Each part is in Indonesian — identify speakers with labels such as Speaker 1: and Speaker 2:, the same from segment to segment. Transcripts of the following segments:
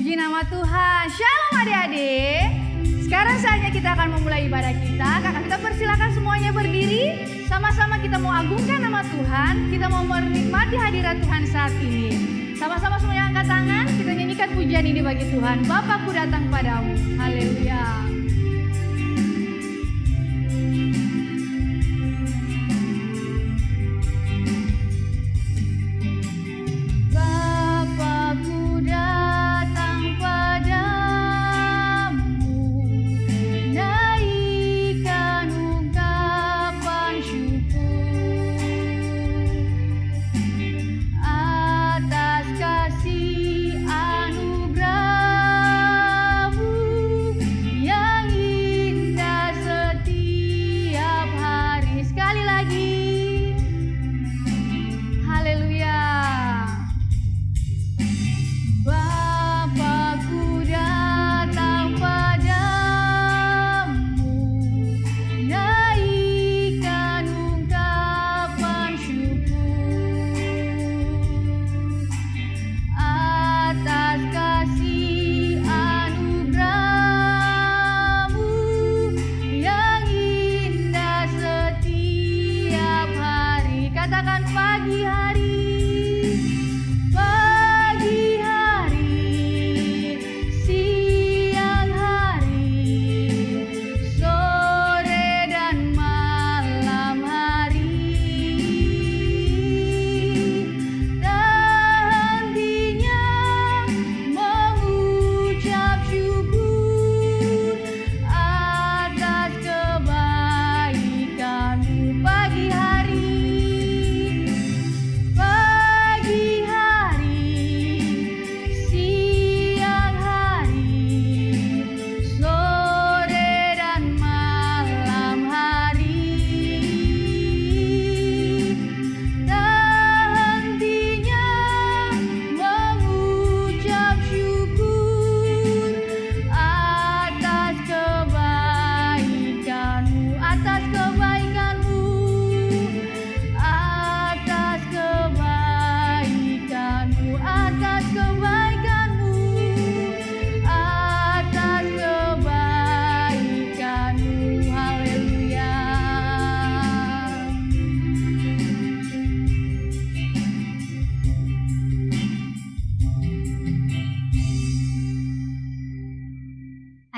Speaker 1: Puji nama Tuhan. Shalom adik-adik. Sekarang saatnya kita akan memulai ibadah kita. Kakak kita persilakan semuanya berdiri. Sama-sama kita mau agungkan nama Tuhan. Kita mau menikmati hadirat Tuhan saat ini. Sama-sama semuanya angkat tangan. Kita nyanyikan pujian ini bagi Tuhan. Bapakku datang padamu. Haleluya.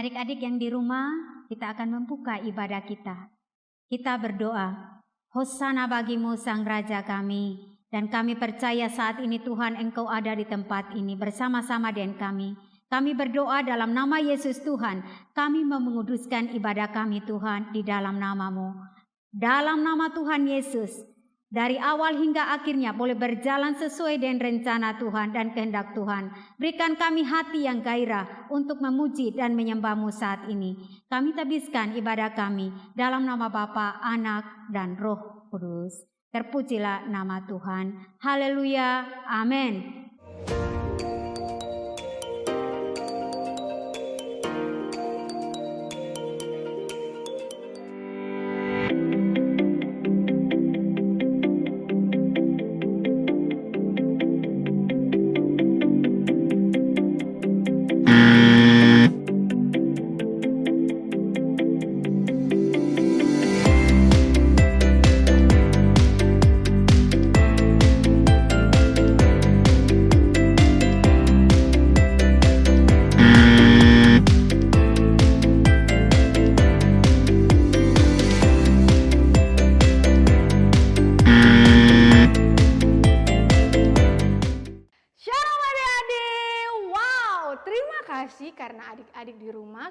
Speaker 2: Adik-adik yang di rumah, kita akan membuka ibadah kita. Kita berdoa, Hosana bagimu Sang Raja kami, dan kami percaya saat ini Tuhan Engkau ada di tempat ini bersama-sama dengan kami. Kami berdoa dalam nama Yesus Tuhan, kami menguduskan ibadah kami Tuhan di dalam nama-Mu. Dalam nama Tuhan Yesus, dari awal hingga akhirnya boleh berjalan sesuai dengan rencana Tuhan dan kehendak Tuhan. Berikan kami hati yang gairah untuk memuji dan menyembah-Mu saat ini. Kami tabiskan ibadah kami dalam nama Bapa, Anak, dan Roh Kudus. Terpujilah nama Tuhan. Haleluya. Amin.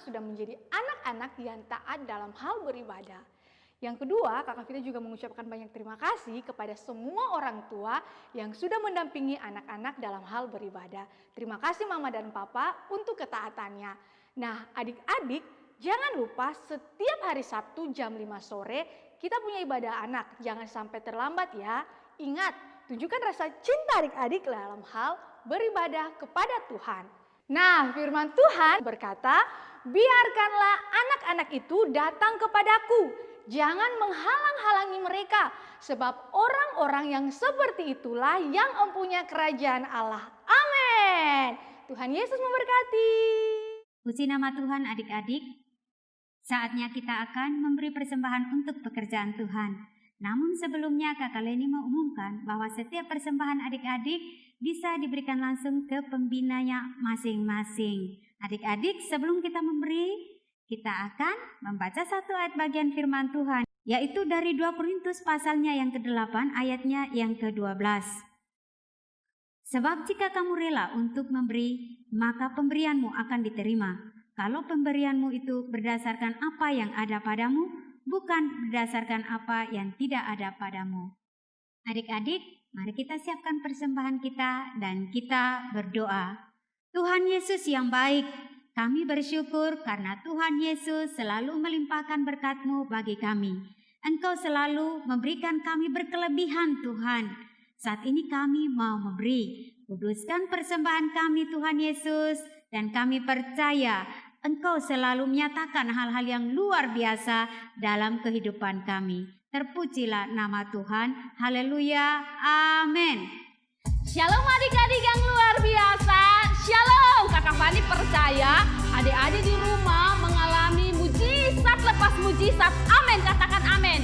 Speaker 1: Sudah menjadi anak-anak yang taat dalam hal beribadah. Yang kedua, Kakak Vita juga mengucapkan banyak terima kasih kepada semua orang tua yang sudah mendampingi anak-anak dalam hal beribadah. Terima kasih Mama dan Papa untuk ketaatannya. Nah, adik-adik, jangan lupa setiap hari Sabtu jam 5 sore kita punya ibadah anak. Jangan sampai terlambat ya. Ingat, tunjukkan rasa cinta adik-adik dalam hal beribadah kepada Tuhan. Nah, firman Tuhan berkata, biarkanlah anak-anak itu datang kepadaku. Jangan menghalang-halangi mereka. Sebab orang-orang yang seperti itulah yang mempunyai kerajaan Allah. Amin. Tuhan Yesus memberkati.
Speaker 2: Puji nama Tuhan adik-adik. Saatnya kita akan memberi persembahan untuk pekerjaan Tuhan. Namun sebelumnya Kakak Leni mau umumkan bahwa setiap persembahan adik-adik bisa diberikan langsung ke pembinanya masing-masing. Adik-adik, sebelum kita memberi, kita akan membaca satu ayat bagian firman Tuhan, yaitu dari 2 Korintus pasalnya yang ke-8 ayatnya yang ke-12. Sebab jika kamu rela untuk memberi, maka pemberianmu akan diterima. Kalau pemberianmu itu berdasarkan apa yang ada padamu, bukan berdasarkan apa yang tidak ada padamu. Adik-adik, mari kita siapkan persembahan kita dan kita berdoa. Tuhan Yesus yang baik, kami bersyukur karena Tuhan Yesus selalu melimpahkan berkat-Mu bagi kami. Engkau selalu memberikan kami berkelebihan Tuhan. Saat ini kami mau memberi. Kuduskan persembahan kami Tuhan Yesus, dan kami percaya Engkau selalu menyatakan hal-hal yang luar biasa dalam kehidupan kami. Terpujilah nama Tuhan. Haleluya. Amin.
Speaker 1: Shalom adik-adik yang luar biasa. Shalom. Kakak Fani percaya adik-adik di rumah mengalami mujizat lepas mujizat. Amin. Katakan amin.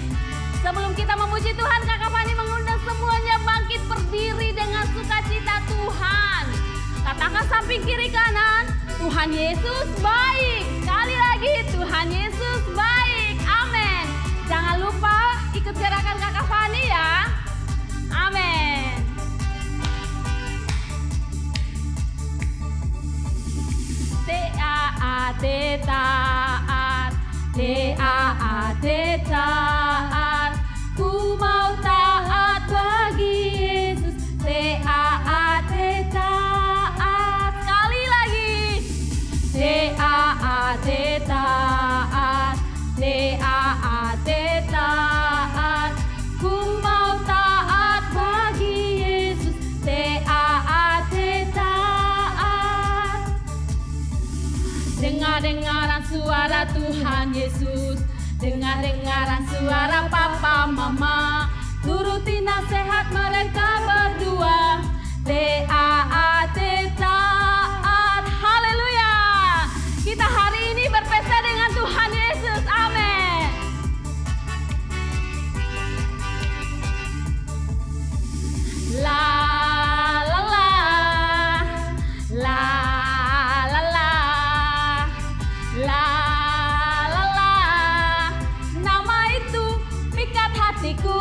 Speaker 1: Sebelum kita memuji Tuhan, Kakak Fani mengundang semuanya bangkit berdiri dengan sukacita Tuhan. Katakan samping kiri kanan, Tuhan Yesus baik. Sekali lagi, Tuhan Yesus baik. Amin. Jangan lupa ikut gerakan Kakak Fani ya. Amin. T-A-A-T taat, T-A-A-T taat. Ku mau taat bagi Yesus, T-A-A-T taat. Sekali lagi, T-A-A-T taat, T-A-A-T taat. Ku mau taat bagi Yesus, T-A-A-T taat. Dengar-dengaran suara Tuhan Yesus, dengar-dengaran suara papa mama, turuti nasihat mereka berdua. T-A-A-T taat. Haleluya. Kita hari ini berpesta dengan Tuhan Yesus. Amin. La la la, la la la, la la la. Nama itu pikat hatiku.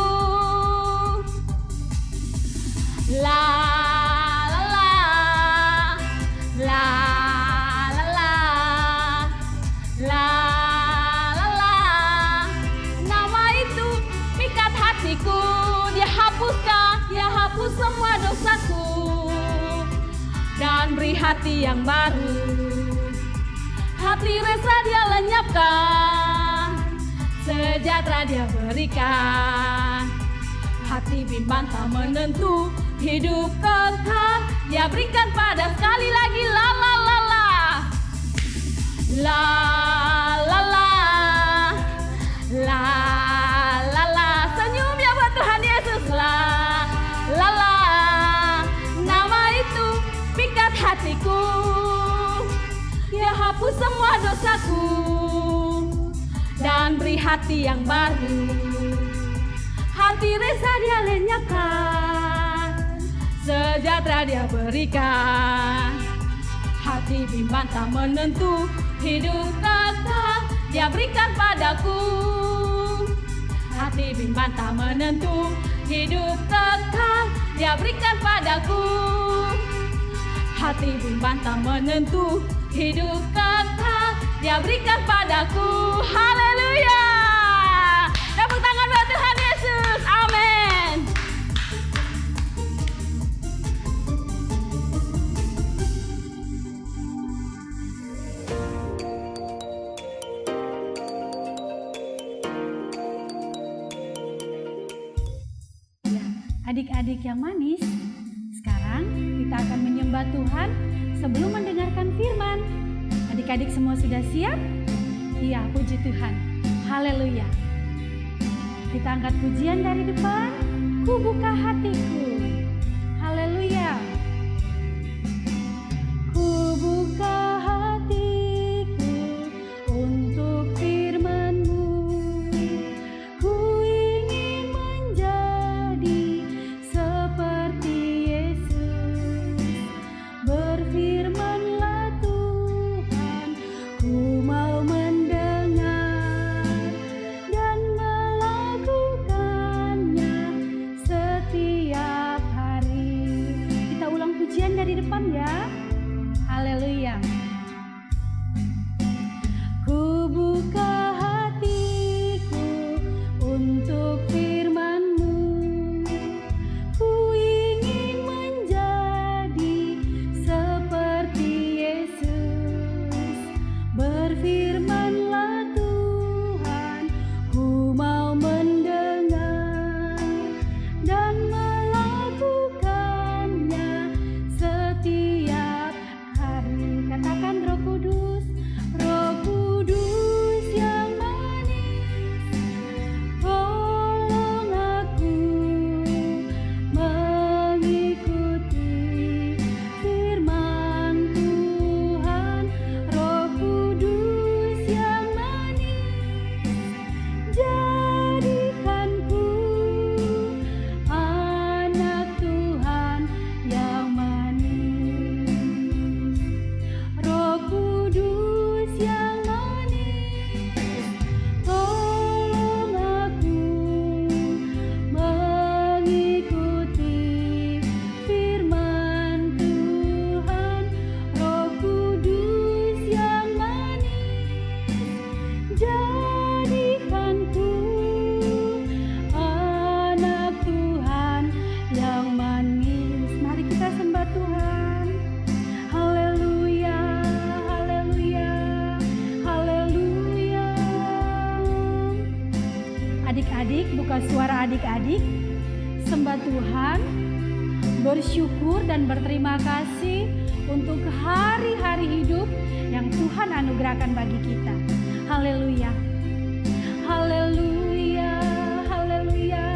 Speaker 1: La la la, la la la, la la la. Nama itu pikat hatiku. Dia hapus semua dosaku dan beri hati yang baru. Hati resa dia lenyapkan, sejahtera dia berikan. Hati bimbang tak menentu, hidup kekal dia berikan pada. Sekali lagi, la la la la, la la la, la la la. Senyum ya buat Tuhan Yesus. La la la. Nama itu pikat hatiku, dia hapus semua dosaku dan beri hati yang baru. Hati resa dia lenyapkan, sejahtera dia berikan. Hati bimbang tak menentu, hidup kekal dia berikan padaku. Hati bimbang tak menentu, hidup kekal dia berikan padaku. Hati bimbang tak menentu, hidup kekal dia berikan padaku. Haleluya. Tepuk tangan buat Tuhan Yesus. Amin. Adik-adik yang manis, sekarang kita akan menyembah Tuhan sebelum mendengarkan firman. Adik-adik semua sudah siap? Iya, puji Tuhan. Haleluya. Kita angkat pujian dari depan. Ku buka hatiku. Haleluya. Ku
Speaker 3: adik-adik buka suara adik-adik, sembah Tuhan, bersyukur dan berterima kasih untuk hari-hari hidup yang Tuhan anugerahkan bagi kita. Haleluya. Haleluya, haleluya.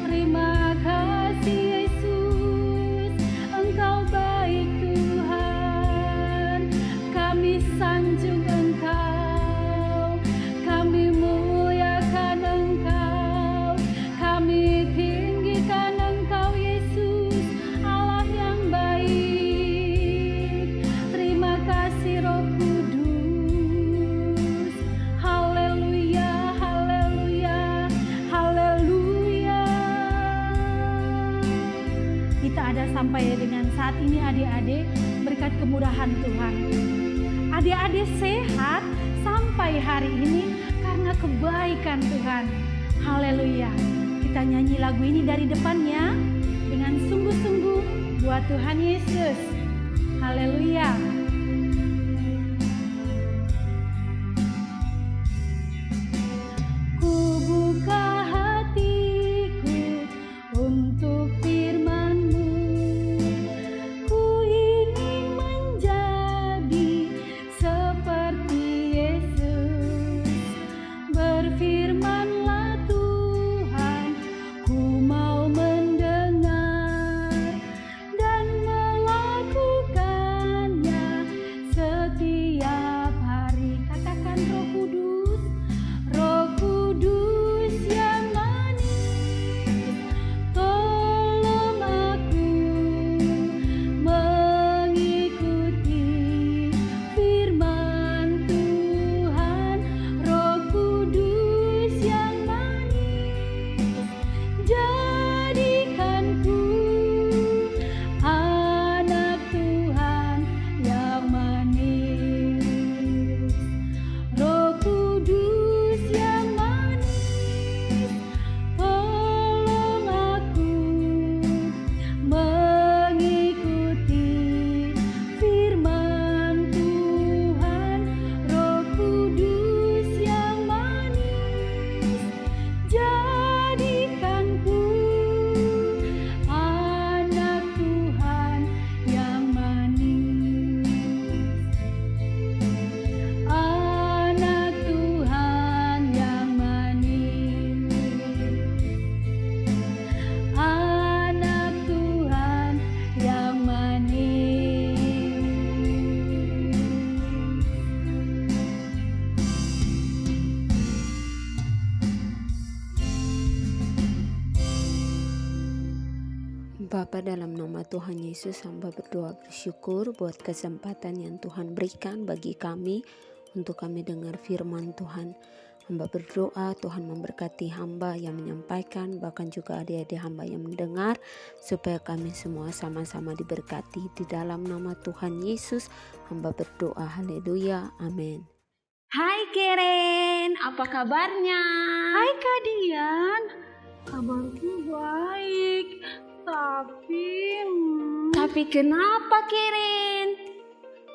Speaker 3: Terima kasih Yesus, Engkau baik Tuhan. Kami sanjung Engkau, kami muliakan Engkau, kami tinggikan Engkau Yesus, Allah yang baik. Terima kasih Roh Kudus. Haleluya, haleluya, haleluya. Kita ada sampai dengan saat ini adik-adik berkat kemurahan Tuhan. Adik-adik sehat sampai hari ini karena kebaikan Tuhan. Haleluya. Kita nyanyi lagu ini dari depannya dengan sungguh-sungguh buat Tuhan Yesus. Haleluya. Ku buka hatiku untuk firman-Mu. Ku ingin menjadi seperti Yesus. Berfirman-Lah Tuhan, ku mau mendengar dan melakukannya setiap hari. Katakan Roh Kudus, Roh Kudus yang manis, tolong aku mengikuti firman Tuhan. Roh Kudus yang manis, jadikanku anak Tuhan yang manis. Roh Kudus yang manis, tolong aku mengikuti firman Tuhan. Roh Kudus yang manis, jadikanku anak Tuhan yang manis. Anak Tuhan yang manis. Anak Tuhan yang manis.
Speaker 4: Bapa, dalam nama Tuhan Yesus, hamba berdoa bersyukur buat kesempatan yang Tuhan berikan bagi kami untuk kami dengar firman Tuhan. Hamba berdoa Tuhan memberkati hamba yang menyampaikan, bahkan juga adik-adik hamba yang mendengar, supaya kami semua sama-sama diberkati. Di dalam nama Tuhan Yesus hamba berdoa, haleluya, amin.
Speaker 5: Hai Keren, apa kabarnya?
Speaker 3: Hai Kak Dian, kabarku baik,
Speaker 5: Tapi kenapa Keren?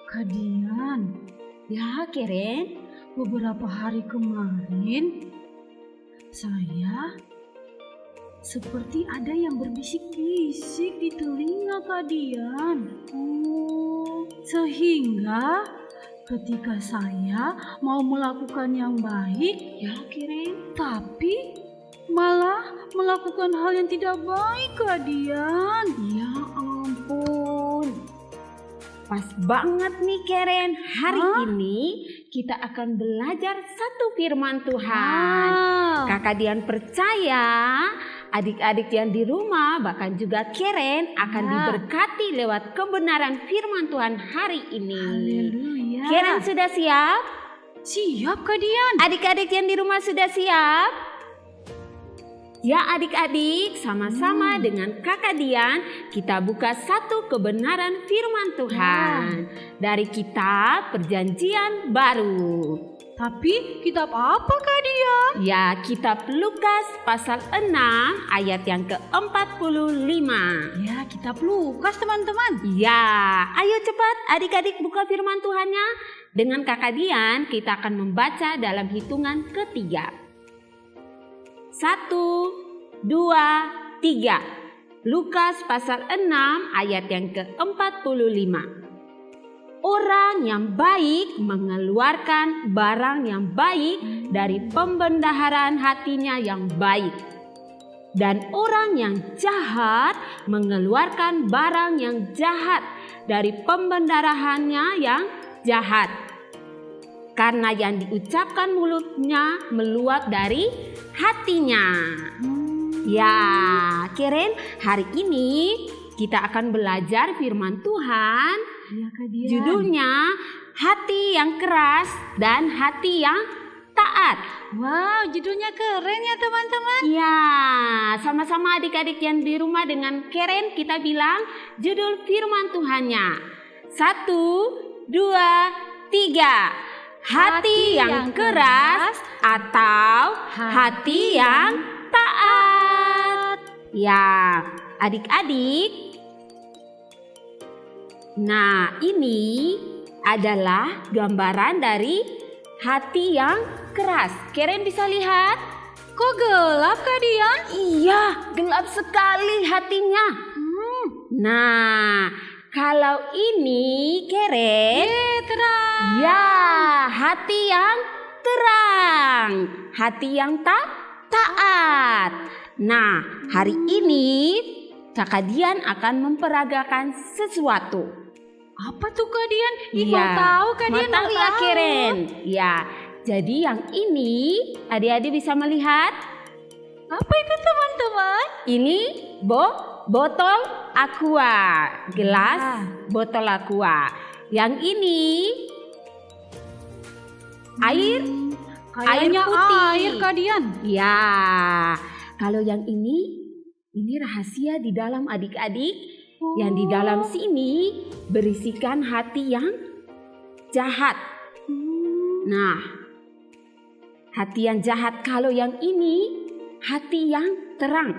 Speaker 3: Kak Dian,
Speaker 5: Ya Keren,
Speaker 3: beberapa hari kemarin saya seperti ada yang berbisik-bisik di telinga Kak Dian. Sehingga ketika saya mau melakukan yang baik,
Speaker 5: ya Keren.
Speaker 3: tapi malah melakukan hal yang tidak baik Kak Dian.
Speaker 5: Ya ampun. Pas banget nih Keren, hari ini kita akan belajar satu firman Tuhan.
Speaker 3: Wow.
Speaker 5: Kakak Dian percaya adik-adik yang di rumah bahkan juga Keren akan diberkati lewat kebenaran firman Tuhan hari ini.
Speaker 3: Haleluya.
Speaker 5: Keren sudah siap?
Speaker 3: Siap Kak Dian.
Speaker 5: Adik-adik yang di rumah sudah siap? Ya adik-adik, sama-sama dengan Kakak Dian kita buka satu kebenaran firman Tuhan dari kitab Perjanjian Baru.
Speaker 3: Tapi kitab apa Kak Dian?
Speaker 5: Ya, kitab Lukas pasal 6 ayat yang ke-45.
Speaker 3: Ya, kitab Lukas teman-teman.
Speaker 5: Ya, ayo cepat adik-adik buka firman Tuhannya. Dengan Kakak Dian kita akan membaca dalam hitungan ketiga. 1, 2, 3. Lukas pasal 6 ayat yang ke-45. Orang yang baik mengeluarkan barang yang baik dari pembendaharaan hatinya yang baik. Dan orang yang jahat mengeluarkan barang yang jahat dari pembendaharaannya yang jahat. Karena yang diucapkan mulutnya meluap dari hatinya. Ya, keren. Hari ini kita akan belajar firman Tuhan.
Speaker 3: Iya, Kak Dian.
Speaker 5: Judulnya hati yang keras dan hati yang taat.
Speaker 3: Wow, judulnya keren ya teman-teman.
Speaker 5: Ya, sama-sama adik-adik yang di rumah dengan keren kita bilang judul firman Tuhannya. 1, 2, 3. Hati yang keras atau hati yang taat. Ya, adik-adik. Nah, ini adalah gambaran dari hati yang keras. Keren bisa lihat?
Speaker 3: Kok gelap, Kak Dian?
Speaker 5: Iya, gelap sekali hatinya. Nah, kalau ini Keren,
Speaker 3: Terang.
Speaker 5: ya hati yang terang, hati yang taat. Nah, hari ini Kakak Dian akan memperagakan sesuatu.
Speaker 3: Apa tuh Kak Dian? Ih,
Speaker 5: Iya,
Speaker 3: mau tahu Kak Dian?
Speaker 5: mau tahu ya Keren? Ya, jadi yang ini adik-adik bisa melihat.
Speaker 3: Apa itu teman-teman?
Speaker 5: Ini botol aqua, gelas botol aqua. Yang ini air
Speaker 3: Kayaknya
Speaker 5: putih.
Speaker 3: air Kak Dian.
Speaker 5: Ya, kalau yang ini rahasia di dalam adik-adik. Yang di dalam sini berisikan hati yang jahat. Nah, hati yang jahat. Kalau yang ini hati yang terang.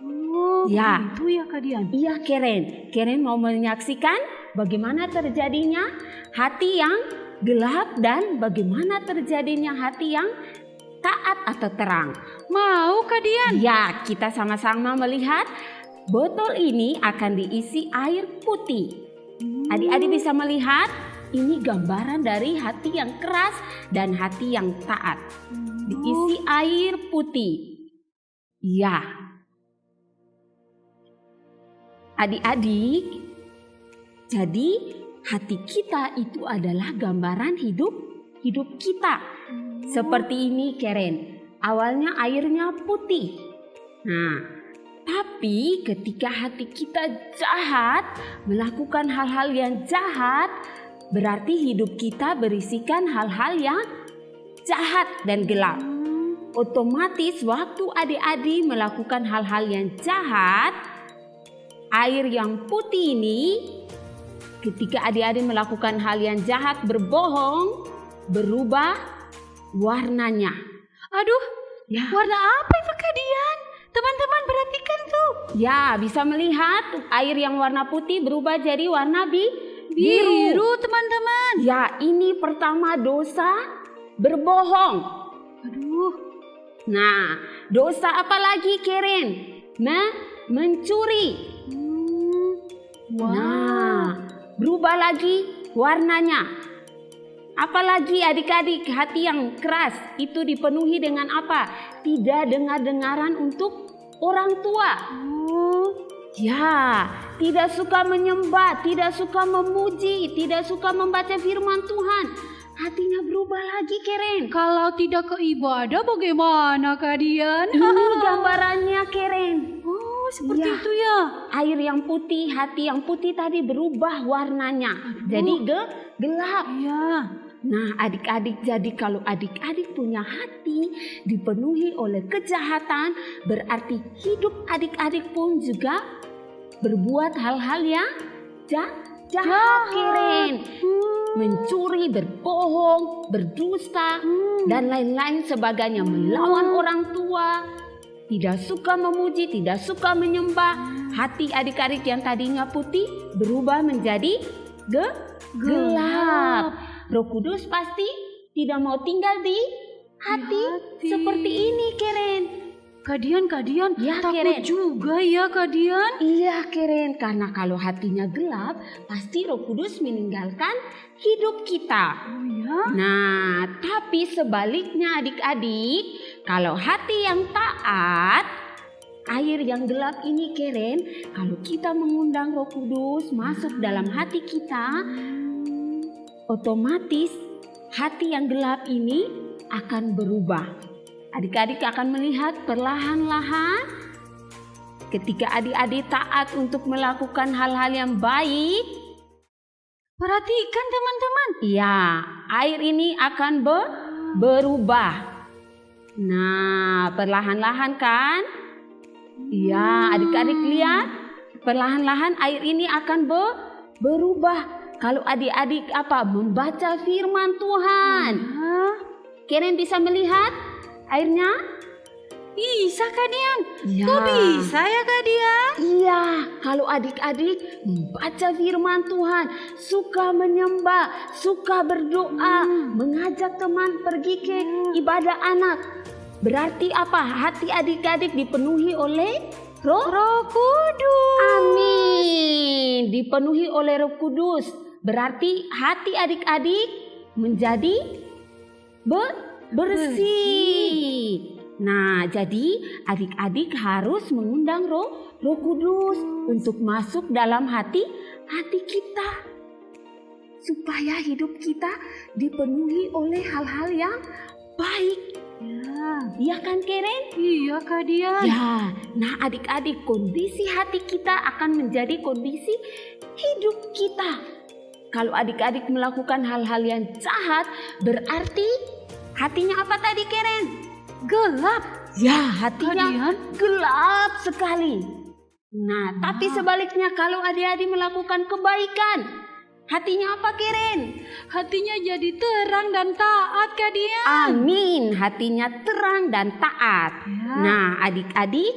Speaker 3: Oh,
Speaker 5: Ya.
Speaker 3: itu ya Kak Dian.
Speaker 5: Iya Keren. Keren mau menyaksikan bagaimana terjadinya hati yang gelap dan bagaimana terjadinya hati yang taat atau terang.
Speaker 3: Mau Kak Dian?
Speaker 5: Ya, kita sama-sama melihat botol ini akan diisi air putih. Adik-adik bisa melihat ini gambaran dari hati yang keras dan hati yang taat. Diisi air putih. Ya. Adik-adik, jadi hati kita itu adalah gambaran hidup kita. Seperti ini Keren. Awalnya airnya putih. Nah, tapi ketika hati kita jahat, melakukan hal-hal yang jahat, berarti hidup kita berisikan hal-hal yang jahat dan gelap. Otomatis waktu adik-adik melakukan hal-hal yang jahat, air yang putih ini, ketika adik-adik melakukan hal yang jahat, berbohong, berubah warnanya.
Speaker 3: Aduh,
Speaker 5: Ya.
Speaker 3: warna apa itu Kak Dian? Teman-teman perhatikan tuh.
Speaker 5: Ya, bisa melihat air yang warna putih berubah jadi warna biru.
Speaker 3: Biru teman-teman.
Speaker 5: Ya, ini pertama dosa berbohong.
Speaker 3: Aduh,
Speaker 5: Nah, dosa apa lagi Keren? Mencuri.
Speaker 3: wow.
Speaker 5: Nah, berubah lagi warnanya. Apalagi adik-adik, hati yang keras itu dipenuhi dengan apa? Tidak dengar-dengaran untuk orang tua. Ya, tidak suka menyembah, tidak suka memuji, tidak suka membaca firman Tuhan. Hatinya berubah lagi Keren.
Speaker 3: Kalau tidak ke ibadah bagaimana Kak Dian?
Speaker 5: Ini gambarannya Keren.
Speaker 3: Oh, seperti
Speaker 5: Ya.
Speaker 3: itu ya.
Speaker 5: Air yang putih, hati yang putih tadi berubah warnanya. Jadi gelap.
Speaker 3: Iya.
Speaker 5: Nah adik-adik, jadi kalau adik-adik punya hati dipenuhi oleh kejahatan, berarti hidup adik-adik pun juga berbuat hal-hal yang jahat Keren. Mencuri, berbohong, berdusta, dan lain-lain sebagainya. Melawan orang tua, tidak suka memuji, tidak suka menyembah. Hati adik-adik yang tadinya putih berubah menjadi gelap. Roh Kudus pasti tidak mau tinggal di hati seperti ini Keren.
Speaker 3: Kak Dian,
Speaker 5: Ya,
Speaker 3: takut
Speaker 5: Keren.
Speaker 3: juga ya Kak Dian.
Speaker 5: Iya Keren, karena kalau hatinya gelap, pasti Roh Kudus meninggalkan hidup kita.
Speaker 3: Oh ya?
Speaker 5: Nah, tapi sebaliknya adik-adik, kalau hati yang taat, air yang gelap ini Keren, kalau kita mengundang Roh Kudus masuk dalam hati kita, otomatis hati yang gelap ini akan berubah. Adik-adik akan melihat perlahan-lahan ketika adik-adik taat untuk melakukan hal-hal yang baik.
Speaker 3: Perhatikan teman-teman.
Speaker 5: Ya, air ini akan berubah. Nah, perlahan-lahan kan? Ya, adik-adik lihat. Perlahan-lahan air ini akan berubah. Kalau adik-adik membaca firman Tuhan. Keren bisa melihat airnya?
Speaker 3: Bisa Kak Dian.
Speaker 5: Ya.
Speaker 3: Kok bisa ya Kak Dian?
Speaker 5: Iya, kalau adik-adik membaca firman Tuhan, suka menyembah, suka berdoa, mengajak teman pergi ke ibadah anak. Berarti apa? Hati adik-adik dipenuhi oleh Roh
Speaker 3: Kudus.
Speaker 5: Amin. Dipenuhi oleh Roh Kudus. Berarti hati adik-adik menjadi bersih. Nah, jadi adik-adik harus mengundang Roh Kudus untuk masuk dalam hati kita. Supaya hidup kita dipenuhi oleh hal-hal yang baik. Iya kan Keren?
Speaker 3: Iya Kak Dian.
Speaker 5: Ya, nah adik-adik, kondisi hati kita akan menjadi kondisi hidup kita. Kalau adik-adik melakukan hal-hal yang jahat, berarti hatinya apa tadi Keren?
Speaker 3: Gelap.
Speaker 5: Ya, hatinya
Speaker 3: Kak Dian.
Speaker 5: gelap sekali. Nah, tapi sebaliknya kalau adik-adik melakukan kebaikan, hatinya apa Keren?
Speaker 3: Hatinya jadi terang dan taat Kak Dian.
Speaker 5: Amin, hatinya terang dan taat.
Speaker 3: Ya.
Speaker 5: Nah, adik-adik,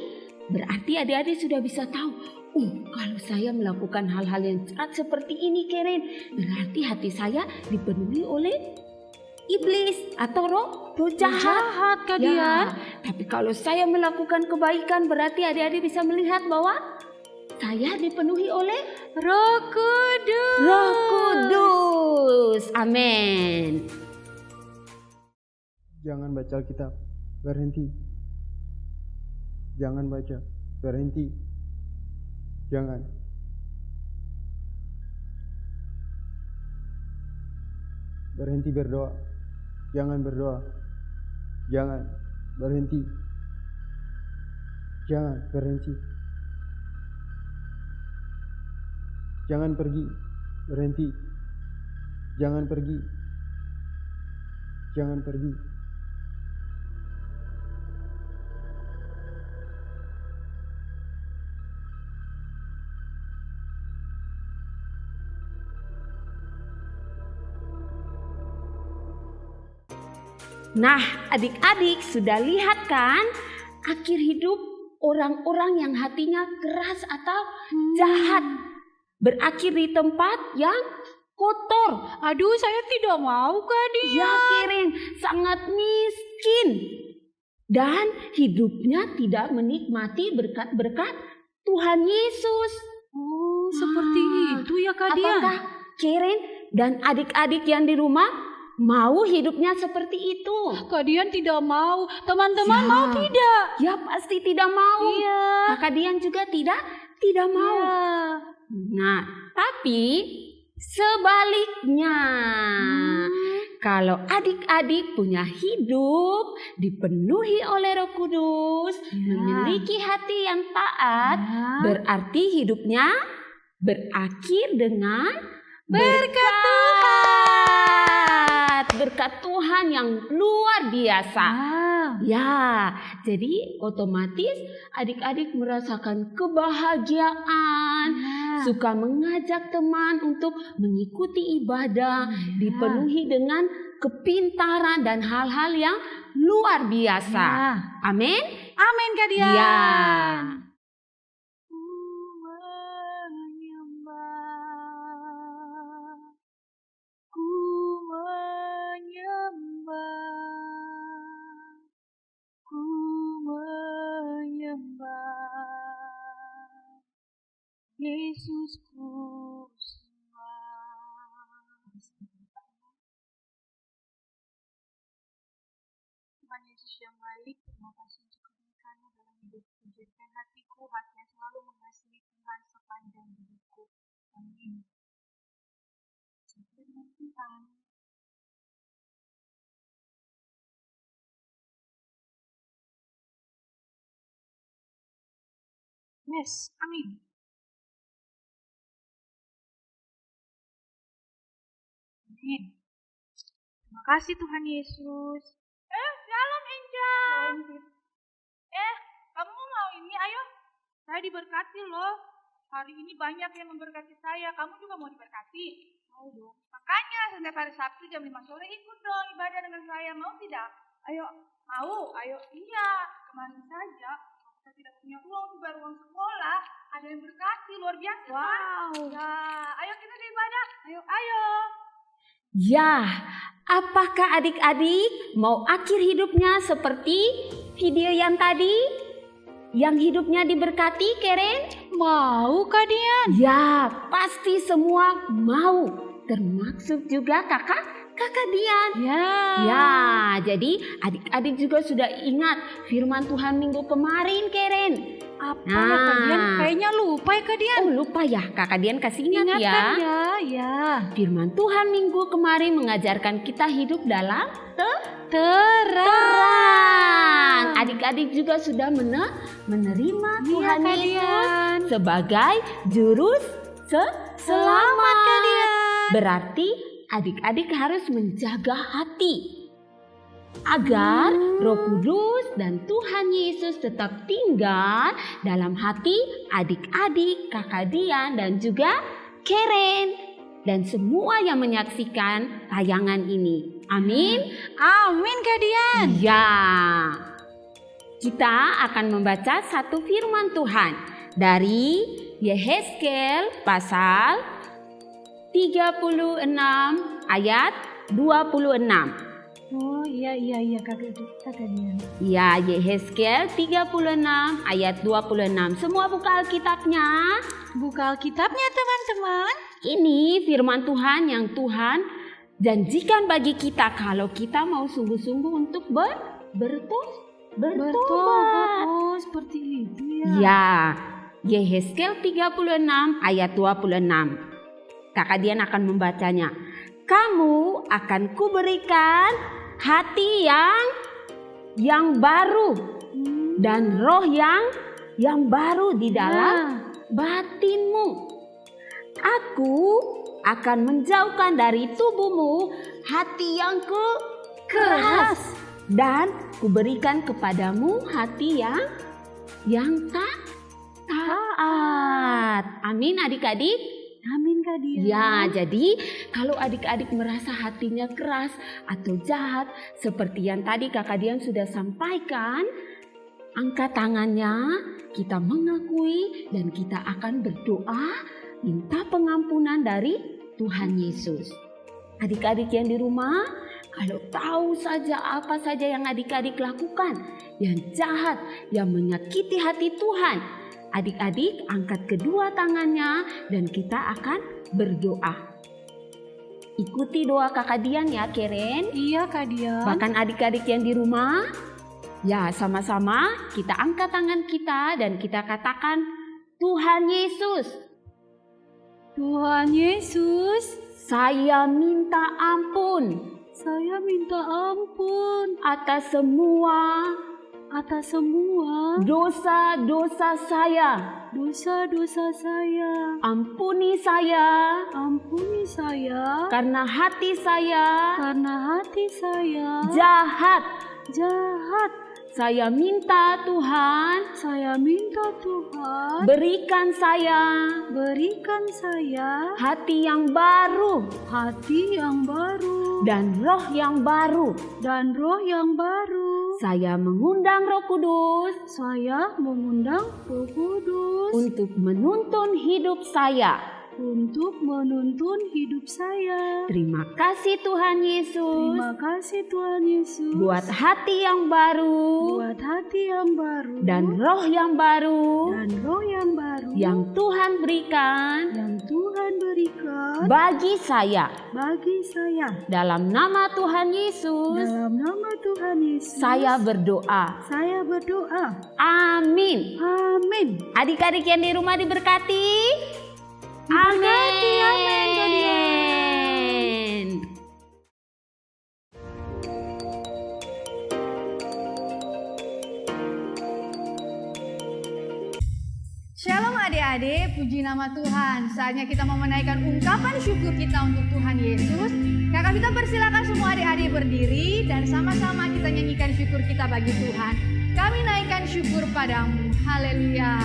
Speaker 5: berarti adik-adik sudah bisa tahu. Kalau saya melakukan hal-hal yang jahat seperti ini Keren, berarti hati saya dipenuhi oleh iblis atau roh jahat.
Speaker 3: Kak Dian.
Speaker 5: Ya, tapi kalau saya melakukan kebaikan, berarti adik-adik bisa melihat bahwa saya dipenuhi oleh
Speaker 3: Roh Kudus.
Speaker 5: Roh Kudus. Amin.
Speaker 6: Jangan baca Alkitab, berhenti. Jangan baca, berhenti. Jangan. Berhenti berdoa. Jangan berdoa. Jangan berhenti. Jangan berhenti. Jangan pergi, berhenti. Jangan pergi. Jangan pergi.
Speaker 5: Nah, adik-adik sudah lihat kan akhir hidup orang-orang yang hatinya keras atau jahat berakhir di tempat yang kotor.
Speaker 3: Aduh, saya tidak mau Kak Dian.
Speaker 5: Ya Keren, sangat miskin dan hidupnya tidak menikmati berkat-berkat Tuhan Yesus.
Speaker 3: Oh, seperti itu ya Kak Dian.
Speaker 5: Apakah Keren dan adik-adik yang di rumah mau hidupnya seperti itu?
Speaker 3: Kak Dian tidak mau. Teman-teman
Speaker 5: Ya.
Speaker 3: mau tidak?
Speaker 5: Ya pasti tidak mau.
Speaker 3: Iya.
Speaker 5: Kakak Dian juga tidak mau.
Speaker 3: Iya.
Speaker 5: Nah, tapi sebaliknya, kalau adik-adik punya hidup dipenuhi oleh Roh Kudus, memiliki hati yang taat, berarti hidupnya berakhir dengan berkat Tuhan. Berkat Tuhan yang luar biasa. Ya, jadi otomatis adik-adik merasakan kebahagiaan, suka mengajak teman untuk mengikuti ibadah, dipenuhi dengan kepintaran dan hal-hal yang luar biasa. Amin.
Speaker 3: Amin Kak Dian.
Speaker 5: Ya.
Speaker 3: Yesusku Tuhan Yesus yang baik, terima kasih untuk kebaikan-Mu dalam hidupku. Jadikan hatiku hati yang selalu mengasihi Tuhan sepanjang hidupku. Amin. Firman Tuhan. Yes, amin. Amin. Terima kasih Tuhan Yesus.
Speaker 1: Shalom Angel. Kamu mau ini? Ayo, saya diberkati loh. Hari ini banyak yang memberkati saya. Kamu juga mau diberkati? Mau dong. Makanya setiap hari Sabtu jam 5 sore ikut dong ibadah dengan saya. Mau tidak? Ayo, mau? Ayo. Iya, kemarin saja kita tidak punya uang untuk bayar uang sekolah. Ada yang berkati, luar biasa. Wow. Ya, ayo kita ke ibadah. Ayo.
Speaker 5: Ya, apakah adik-adik mau akhir hidupnya seperti video yang tadi? Yang hidupnya diberkati, Keren?
Speaker 3: Mau Kak Dian?
Speaker 5: Ya, pasti semua mau. Termasuk juga kakak Dian. Ya, jadi adik-adik juga sudah ingat firman Tuhan minggu kemarin, Keren.
Speaker 3: Apa ya Kak Dian? Kayaknya lupa ya Kak Dian.
Speaker 5: Oh, lupa ya, Kakak Dian kasih ingat ya.
Speaker 3: Ya.
Speaker 5: Firman Tuhan minggu kemarin mengajarkan kita hidup dalam
Speaker 3: terang.
Speaker 5: Adik-adik juga sudah menerima Tuhan
Speaker 3: Kak
Speaker 5: Yesus
Speaker 3: Dian.
Speaker 5: sebagai juru selamat.
Speaker 3: Kak Dian.
Speaker 5: Berarti adik-adik harus menjaga hati agar Roh Kudus dan Tuhan Yesus tetap tinggal dalam hati adik-adik, Kakak Dian dan juga Keren dan semua yang menyaksikan tayangan ini. Amin.
Speaker 3: Amin Kak Dian.
Speaker 5: Ya. Kita akan membaca satu firman Tuhan dari Yehezkel pasal 36 ayat 26.
Speaker 3: Oh iya Kakak Dian.
Speaker 5: Ya, Yehezkel 36 ayat 26. Semua buka Alkitabnya.
Speaker 3: Buka Alkitabnya teman-teman.
Speaker 5: Ini firman Tuhan yang Tuhan janjikan bagi kita kalau kita mau sungguh-sungguh untuk bertobat.
Speaker 3: Oh seperti itu ya.
Speaker 5: Ya, Yehezkel 36 ayat 26. Kakak Dian akan membacanya. Kamu akan kuberikan hati yang baru dan roh yang baru di dalam batinmu. Aku akan menjauhkan dari tubuhmu hati yang keras dan kuberikan kepadamu hati yang taat. Amin adik-adik.
Speaker 3: Amin Kak Dian.
Speaker 5: Ya, jadi kalau adik-adik merasa hatinya keras atau jahat seperti yang tadi Kakak Dian sudah sampaikan, angkat tangannya, kita mengakui dan kita akan berdoa minta pengampunan dari Tuhan Yesus. Adik-adik yang di rumah, kalau tahu saja apa saja yang adik-adik lakukan yang jahat, yang menyakiti hati Tuhan, adik-adik angkat kedua tangannya dan kita akan berdoa. Ikuti doa Kakak Dian ya, Keren.
Speaker 3: Iya Kak Dian.
Speaker 5: Bahkan adik-adik yang di rumah, ya sama-sama kita angkat tangan kita dan kita katakan, Tuhan Yesus.
Speaker 3: Tuhan Yesus,
Speaker 5: Saya minta ampun
Speaker 3: saya minta ampun
Speaker 5: atas semua dosa-dosa saya.
Speaker 3: dosa-dosa saya.
Speaker 5: Ampuni saya
Speaker 3: Ampuni saya
Speaker 5: karena hati saya
Speaker 3: karena hati saya
Speaker 5: jahat.
Speaker 3: jahat.
Speaker 5: Saya minta Tuhan,
Speaker 3: Saya minta Tuhan
Speaker 5: berikan saya hati yang baru
Speaker 3: hati yang baru
Speaker 5: dan roh yang baru.
Speaker 3: dan roh yang baru.
Speaker 5: Saya mengundang Roh Kudus
Speaker 3: Saya mengundang Roh Kudus
Speaker 5: untuk menuntun hidup saya
Speaker 3: untuk menuntun hidup saya.
Speaker 5: Terima kasih Tuhan Yesus.
Speaker 3: Terima kasih Tuhan Yesus.
Speaker 5: Buat hati yang baru.
Speaker 3: Buat hati yang baru.
Speaker 5: Dan roh yang baru.
Speaker 3: Dan roh yang baru.
Speaker 5: Yang Tuhan berikan.
Speaker 3: Yang Tuhan berikan.
Speaker 5: Bagi saya.
Speaker 3: Bagi saya.
Speaker 5: Dalam nama Tuhan Yesus.
Speaker 3: Dalam nama Tuhan Yesus.
Speaker 5: Saya berdoa.
Speaker 3: Saya berdoa.
Speaker 5: Amin.
Speaker 3: Amin.
Speaker 5: Adik-adik yang di rumah diberkati.
Speaker 3: Diberkati,
Speaker 5: Amin.
Speaker 3: amin.
Speaker 1: Shalom adik-adik, puji nama Tuhan. Saatnya kita mau menaikkan ungkapan syukur kita untuk Tuhan Yesus. Kakak Vita persilakan semua adik-adik berdiri dan sama-sama kita nyanyikan syukur kita bagi Tuhan. Kami naikkan syukur padamu. Haleluya.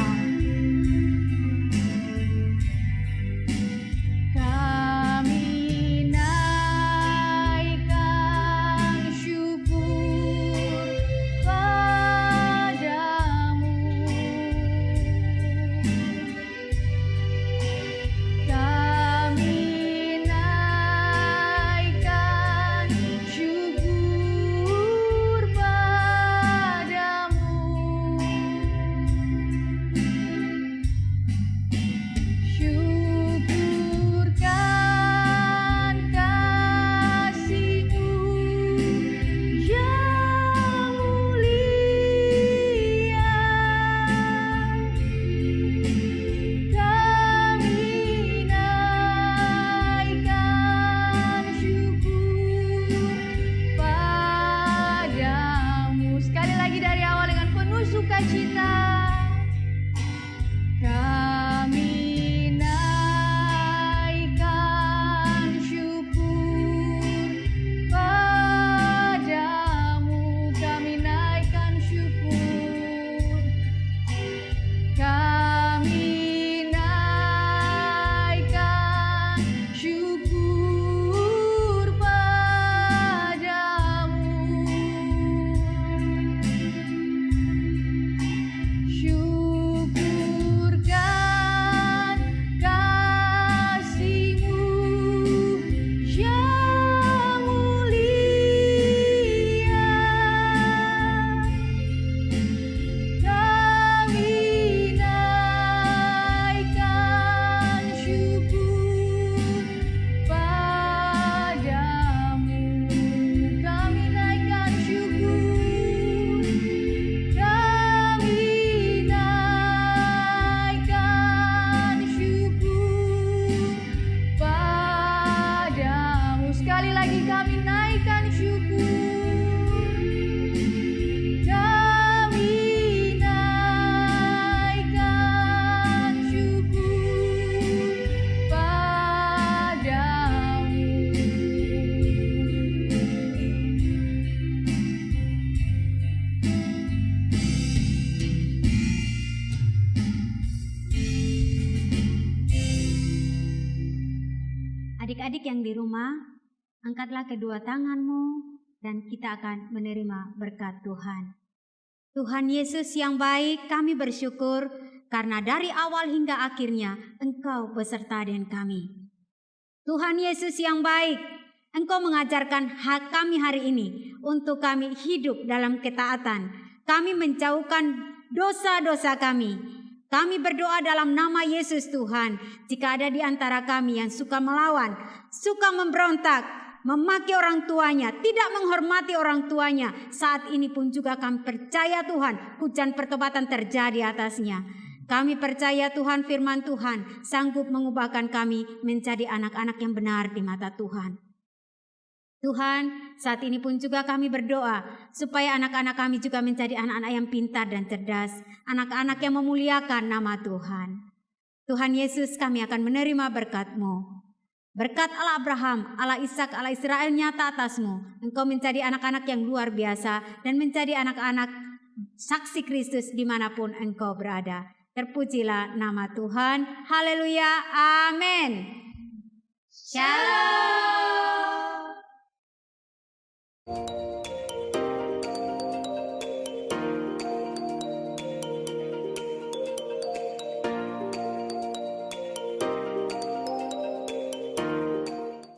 Speaker 1: Kami naikkan syukur padamu. Kami naikkan syukur padamu. Syukurkan kasih-Mu yang mulia. Kami naikkan syukur padamu. Sekali lagi dari awal dengan penuh sukacita. Kami naikkan syukur padamu. Kami naikkan syukur. Kami naikkan syukur padamu. Syukurkan kasih-Mu yang mulia. Kami naikkan syukur padamu. Kami naikkan syukur. Kami naikkan syukur padamu. Sekali lagi kami naikkan syukur. Kami naikkan syukur padamu.
Speaker 2: Adik-adik yang di rumah, angkatlah kedua tanganmu dan kita akan menerima berkat Tuhan. Tuhan Yesus yang baik, kami bersyukur karena dari awal hingga akhirnya Engkau beserta dengan kami. Tuhan Yesus yang baik, Engkau mengajarkan hak kami hari ini untuk kami hidup dalam ketaatan. Kami menjauhkan dosa-dosa kami. Kami berdoa dalam nama Yesus Tuhan. Jika ada di antara kami yang suka melawan, suka memberontak, memaki orang tuanya, tidak menghormati orang tuanya, saat ini pun juga kami percaya Tuhan, hujan pertobatan terjadi atasnya. Kami percaya Tuhan, firman Tuhan sanggup mengubahkan kami menjadi anak-anak yang benar di mata Tuhan. Tuhan, saat ini pun juga kami berdoa supaya anak-anak kami juga menjadi anak-anak yang pintar dan cerdas, anak-anak yang memuliakan nama Tuhan. Tuhan Yesus, kami akan menerima berkat-Mu. Berkat Allah Abraham, Allah Ishak, Allah Israel nyata atas-Mu. Engkau menjadi anak-anak yang luar biasa dan menjadi anak-anak saksi Kristus dimanapun Engkau berada. Terpujilah nama Tuhan. Haleluya. Amin. Shalom.